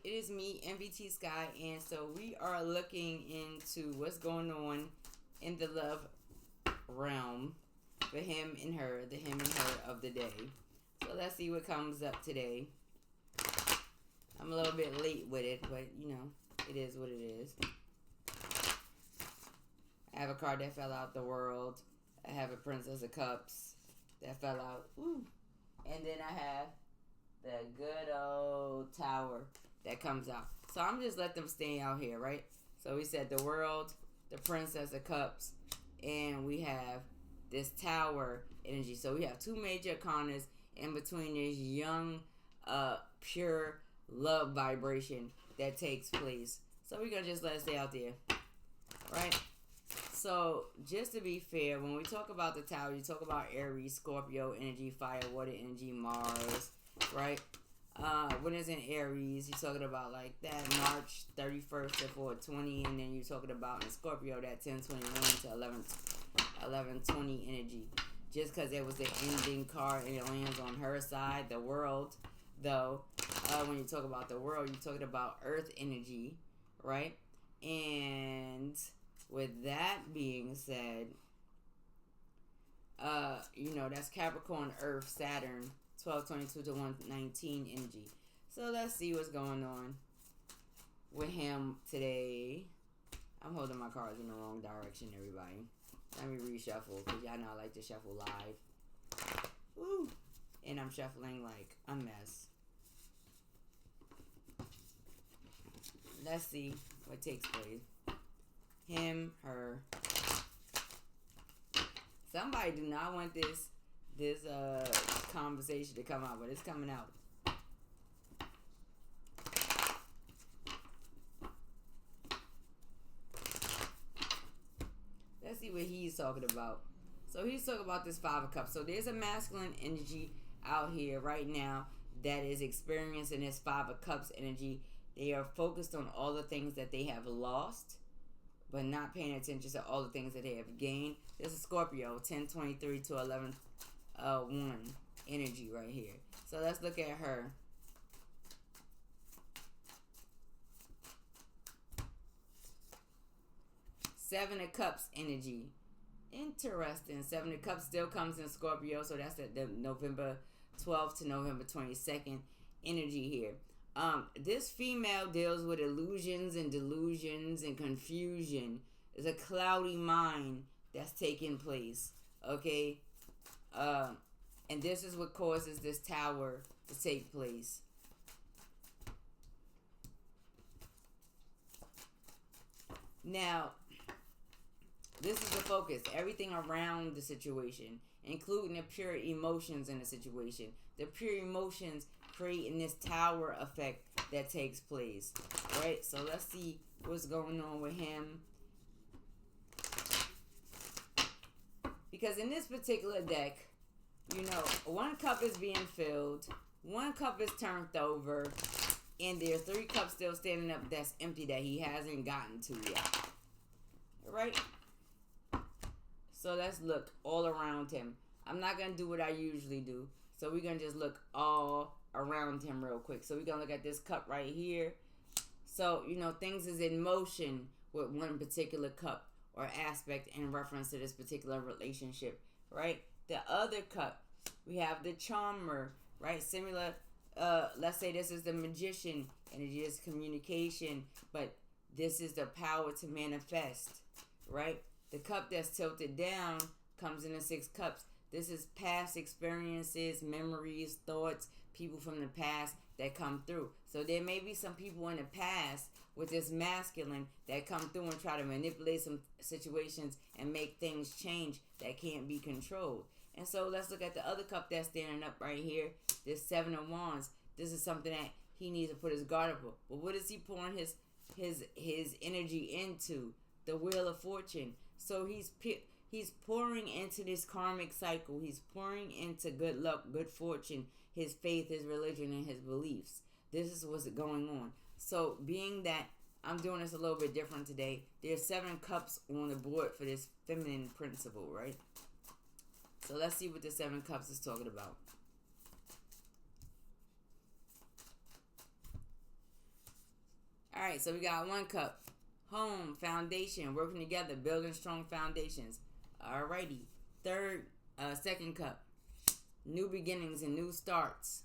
It is me, MVT Sky, and so we are looking into what's going on in the love realm for him and her, the him and her of the day. So let's see what comes up today. I'm a little bit late with it, but you know, it is what it is. I have a card that fell out, the World. I have a Princess of Cups that fell out. Ooh. And then I have the good old Tower that comes out. So I'm just let them stay out here, right? So we said the World, the Princess of Cups, and we have this Tower energy. So we have two major arcanas in between this young, pure love vibration that takes place. So we're going to just let it stay out there, right? So, just to be fair, when we talk about the Tower, you talk about Aries, Scorpio energy, fire, water energy, Mars, right? When it's in Aries, you're talking about like that March 31st to 420, and then you're talking about in Scorpio that 1021 to 1120 energy. Just because it was the ending card and it lands on her side, the World, though, when you talk about the World, you're talking about Earth energy, right? And with that being said, that's Capricorn, Earth, Saturn, 1222 to 119 energy. So let's see what's going on with him today. I'm holding my cards in the wrong direction, everybody. Let me reshuffle, because y'all know I like to shuffle live. Woo! And I'm shuffling like a mess. Let's see what takes place. Him, her. Somebody do not want this conversation to come out, but it's coming out. Let's see what he's talking about. So he's talking about this Five of Cups. So there's a masculine energy out here right now that is experiencing this Five of Cups energy. They are focused on all the things that they have lost, but not paying attention to all the things that they have gained. This is Scorpio, 1023 to 11:1 energy right here. So let's look at her. Seven of Cups energy. Interesting. Seven of Cups still comes in Scorpio, so that's the November 12th to November 22nd energy here. This female deals with illusions and delusions and confusion. There's a cloudy mind that's taking place. Okay? And this is what causes this Tower to take place. Now, this is the focus. Everything around the situation, including the pure emotions in the situation. The pure emotions creating this Tower effect that takes place, right? So let's see what's going on with him, because in this particular deck, one cup is being filled, one cup is turned over, and there are three cups still standing up that's empty that he hasn't gotten to yet, right? So let's look all around him. I'm not gonna do what I usually do, so we're gonna just look all around him real quick. So we're gonna look at this cup right here. So things is in motion with one particular cup or aspect in reference to this particular relationship, right? The other cup, we have the Charmer, right? Similar, let's say this is the Magician energy, is communication, but this is the power to manifest, right? The cup that's tilted down comes in the Six Cups. This is past experiences, memories, thoughts, people from the past that come through. So there may be some people in the past with this masculine that come through and try to manipulate some situations and make things change that can't be controlled. And so let's look at the other cup that's standing up right here. This Seven of Wands. This is something that he needs to put his guard up for. But what is he pouring his energy into? The Wheel of Fortune. So he's pouring into this karmic cycle. He's pouring into good luck, good fortune, his faith, his religion, and his beliefs. This is what's going on. So being that I'm doing this a little bit different today, there's 7 cups on the board for this feminine principle, right? So let's see what the 7 cups is talking about. right? So we got 1 cup. Home, foundation, working together, building strong foundations. Alrighty. Second cup. New beginnings and new starts.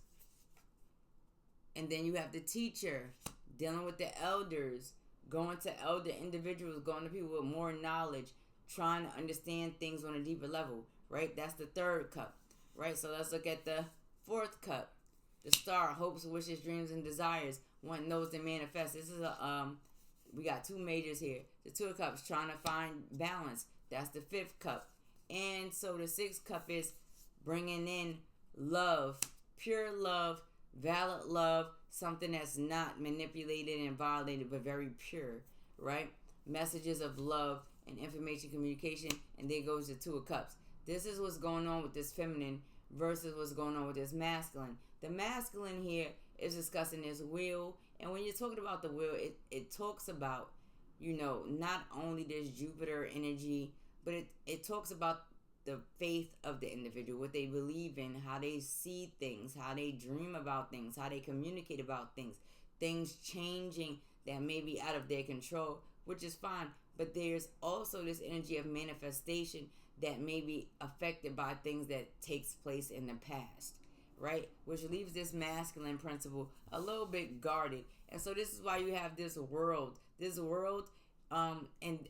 And then you have the teacher, dealing with the elders, going to elder individuals, going to people with more knowledge, trying to understand things on a deeper level, right? That's the 3rd cup, right? So let's look at the 4th cup. The star, hopes, wishes, dreams, and desires. One knows to manifest. This is we got 2 majors here. The 2 of cups, trying to find balance. That's the 5th cup. And so the 6th cup is bringing in love, pure love, valid love, something that's not manipulated and violated, but very pure, right? Messages of love and information communication. And there goes the 2 of cups. This is what's going on with this feminine versus what's going on with this masculine. The masculine here is discussing this will. And when you're talking about the will, it talks about, not only this Jupiter energy, but it talks about the faith of the individual, what they believe in, how they see things, how they dream about things, how they communicate about things changing that may be out of their control, which is fine. But there's also this energy of manifestation that may be affected by things that takes place in the past, right? Which leaves this masculine principle a little bit guarded. And so this is why you have this world, and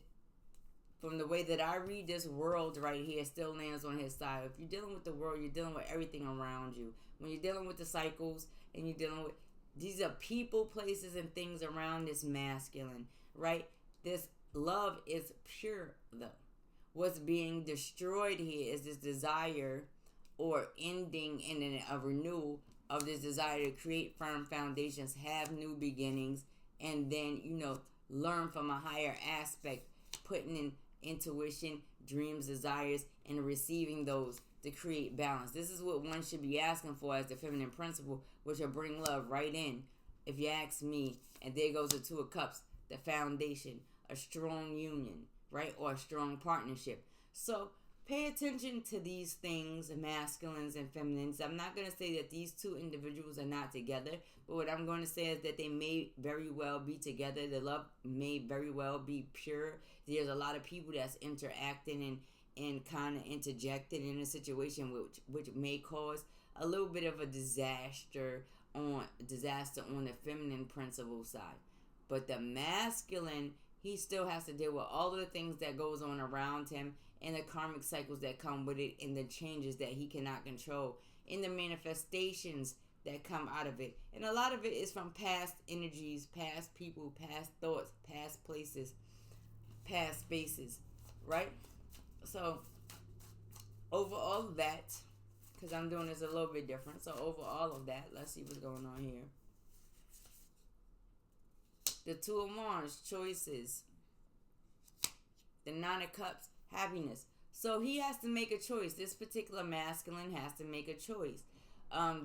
from the way that I read, this world right here still lands on his side. If you're dealing with the world, you're dealing with everything around you. When you're dealing with the cycles and you're dealing with, these are people, places, and things around this masculine, right? This love is pure, though. What's being destroyed here is this desire or ending and a renewal of this desire to create firm foundations, have new beginnings, and then, learn from a higher aspect, putting in intuition, dreams, desires, and receiving those to create balance. This is what one should be asking for as the feminine principle, which will bring love right in, if you ask me. And there goes the 2 of cups, the foundation, a strong union, right? Or a strong partnership. So pay attention to these things, masculines and feminines. I'm not going to say that these 2 individuals are not together, but what I'm going to say is that they may very well be together. The love may very well be pure. There's a lot of people that's interacting and kind of interjected in a situation which may cause a little bit of a disaster on the feminine principle side. But the masculine, he still has to deal with all of the things that goes on around him and the karmic cycles that come with it and the changes that he cannot control and the manifestations that come out of it. And a lot of it is from past energies, past people, past thoughts, past places, past spaces, right? So over all of that, because I'm doing this a little bit different, so over all of that, let's see what's going on here. The 2 of Wands, choices. The 9 of Cups, happiness. So he has to make a choice. This particular masculine has to make a choice.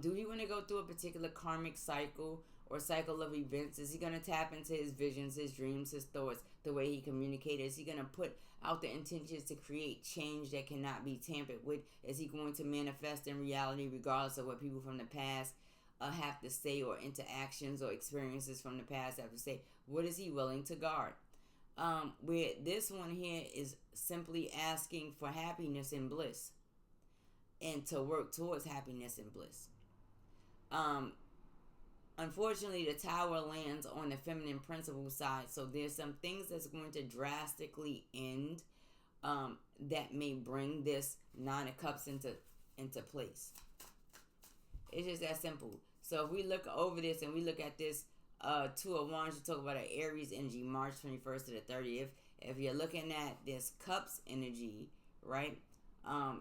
Do he want to go through a particular karmic cycle or cycle of events? Is he going to tap into his visions, his dreams, his thoughts, the way he communicates? Is he going to put out the intentions to create change that cannot be tampered with? Is he going to manifest in reality regardless of what people from the past have to say, or interactions or experiences from the past have to say? What is he willing to guard? Where this one here is simply asking for happiness and bliss, and to work towards happiness and bliss. Unfortunately, the Tower lands on the feminine principle side, so there's some things that's going to drastically end that may bring this 9 of Cups into place. It's just that simple. So if we look over this and we look at this 2 of Wands, you talk about an Aries energy, March 21st to the 30th. If you're looking at this Cups energy, right,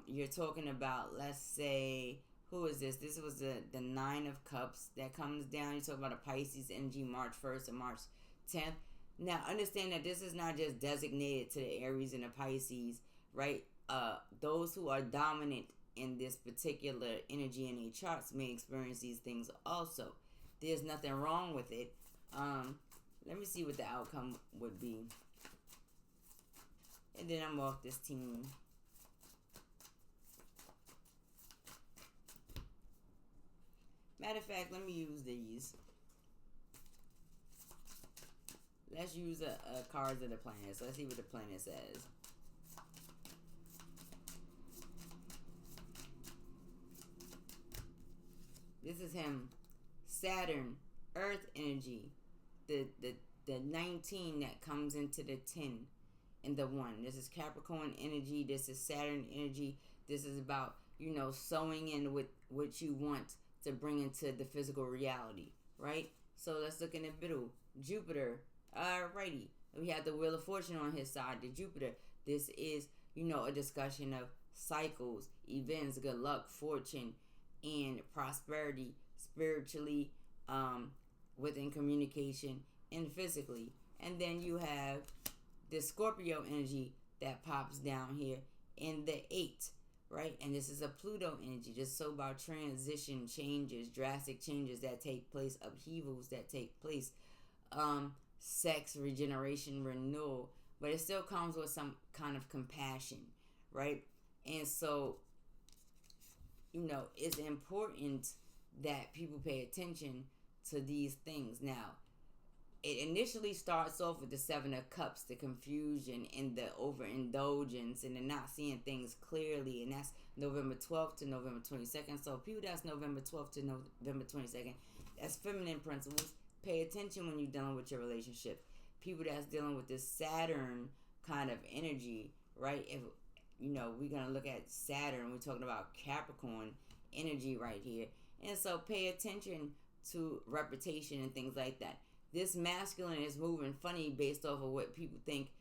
you're talking about, let's say, who is this? This was the 9 of Cups that comes down. You talk about a Pisces energy, March 1st to March 10th. Now, understand that this is not just designated to the Aries and the Pisces, right? Those who are dominant in this particular energy in their charts may experience these things also. There's nothing wrong with it. Let me see what the outcome would be. And then I'm off this team. Matter of fact, let me use these. let's use a cards of the planets. Let's see what the planet says. This is him. Saturn, Earth energy. The 19 that comes into the 10 and the 1. This is Capricorn energy. This is Saturn energy. This is about, sewing in with what you want to bring into the physical reality, right? So let's look in the middle. Jupiter. Alrighty. We have the Wheel of Fortune on his side. The Jupiter. This is, a discussion of cycles, events, good luck, fortune, and prosperity spiritually, within communication, and physically. And then you have the Scorpio energy that pops down here in the 8, right? And this is a Pluto energy, just so about transition, changes, drastic changes that take place, upheavals that take place, sex, regeneration, renewal, but it still comes with some kind of compassion, right? And so, it's important that people pay attention to these things. Now, it initially starts off with the 7 of Cups, the confusion and the overindulgence and the not seeing things clearly, and that's November 12th to November 22nd. So people that's November 12th to November 22nd, that's feminine principles. Pay attention when you're dealing with your relationship. People that's dealing with this Saturn kind of energy, right? If we're gonna look at Saturn, we're talking about Capricorn energy right here, and so pay attention to reputation and things like that. This masculine is moving funny based off of what people think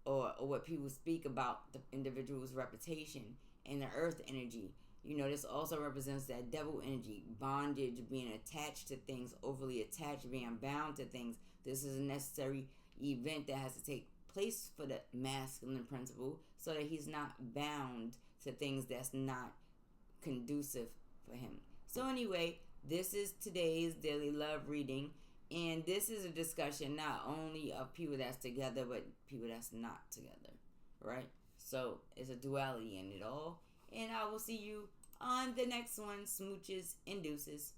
or what people speak about the individual's reputation. And the Earth energy, this also represents that devil energy, bondage, being attached to things, overly attached, being bound to things. This is a necessary event that has to take place for the masculine principle so that he's not bound to things that's not conducive for him. So anyway, this is today's daily love reading, and this is a discussion not only of people that's together but people that's not together, right? So it's a duality in it all, and I will see you on the next one. Smooches and deuces.